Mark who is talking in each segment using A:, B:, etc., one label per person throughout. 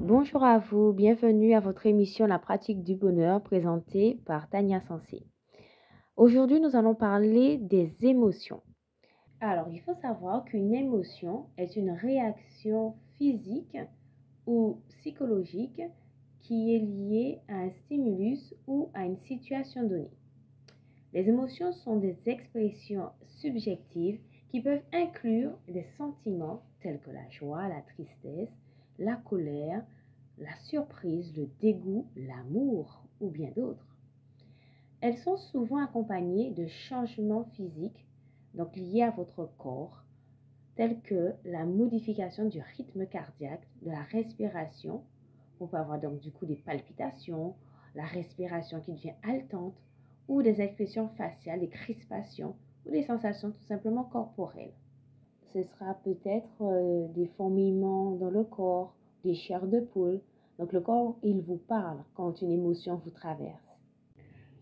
A: Bonjour à vous, bienvenue à votre émission La pratique du bonheur présentée par Tania Sensé. Aujourd'hui, nous allons parler des émotions. Alors, il faut savoir qu'une émotion est une réaction physique ou psychologique qui est liée à un stimulus ou à une situation donnée. Les émotions sont des expressions subjectives qui peuvent inclure des sentiments tels que la joie, la tristesse, la colère, la surprise, le dégoût, l'amour ou bien d'autres. Elles sont souvent accompagnées de changements physiques, donc liés à votre corps, tels que la modification du rythme cardiaque, de la respiration. On peut avoir donc du coup des palpitations, la respiration qui devient haletante, ou des expressions faciales, des crispations, ou des sensations tout simplement corporelles. Ce sera peut-être des fourmillements dans le corps, des chairs de poule. Donc le corps, il vous parle quand une émotion vous traverse.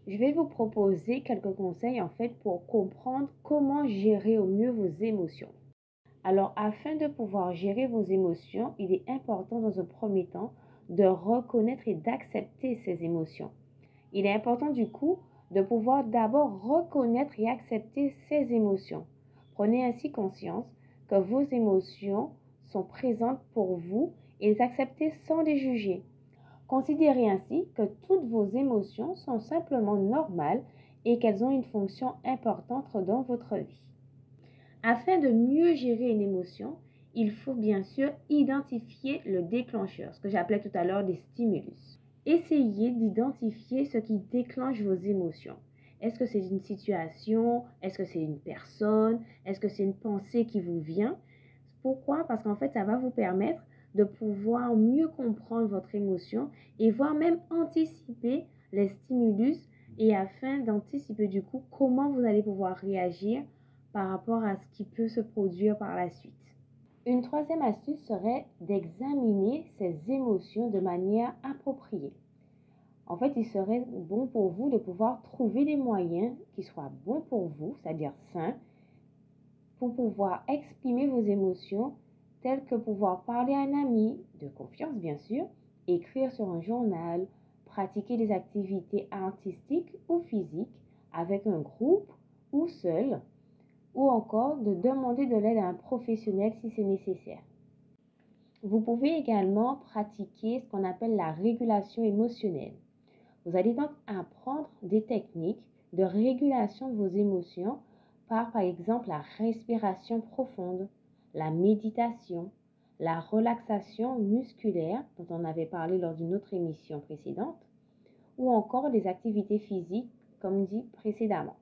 A: Je vais vous proposer quelques conseils en fait pour comprendre comment gérer au mieux vos émotions. Alors afin de pouvoir gérer vos émotions, il est important dans un premier temps de reconnaître et d'accepter ces émotions. Il est important du coup de pouvoir d'abord reconnaître et accepter ces émotions. Prenez ainsi conscience que vos émotions sont présentes pour vous et les acceptez sans les juger. Considérez ainsi que toutes vos émotions sont simplement normales et qu'elles ont une fonction importante dans votre vie. Afin de mieux gérer une émotion, il faut bien sûr identifier le déclencheur, ce que j'appelais tout à l'heure des stimulus. Essayez d'identifier ce qui déclenche vos émotions. Est-ce que c'est une situation? Est-ce que c'est une personne? Est-ce que c'est une pensée qui vous vient? Pourquoi? Parce qu'en fait, ça va vous permettre de pouvoir mieux comprendre votre émotion et voire même anticiper les stimulus et afin d'anticiper du coup comment vous allez pouvoir réagir par rapport à ce qui peut se produire par la suite. Une troisième astuce serait d'examiner ces émotions de manière appropriée. En fait, il serait bon pour vous de pouvoir trouver des moyens qui soient bons pour vous, c'est-à-dire sains, pour pouvoir exprimer vos émotions, telles que pouvoir parler à un ami, de confiance bien sûr, écrire sur un journal, pratiquer des activités artistiques ou physiques avec un groupe ou seul, ou encore de demander de l'aide à un professionnel si c'est nécessaire. Vous pouvez également pratiquer ce qu'on appelle la régulation émotionnelle. Vous allez donc apprendre des techniques de régulation de vos émotions par exemple la respiration profonde, la méditation, la relaxation musculaire dont on avait parlé lors d'une autre émission précédente, ou encore des activités physiques comme dit précédemment.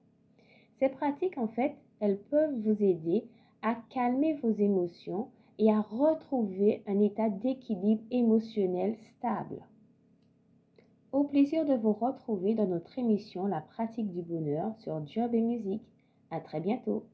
A: Ces pratiques en fait, elles peuvent vous aider à calmer vos émotions et à retrouver un état d'équilibre émotionnel stable. Au plaisir de vous retrouver dans notre émission La pratique du bonheur sur Job et musique. À très bientôt.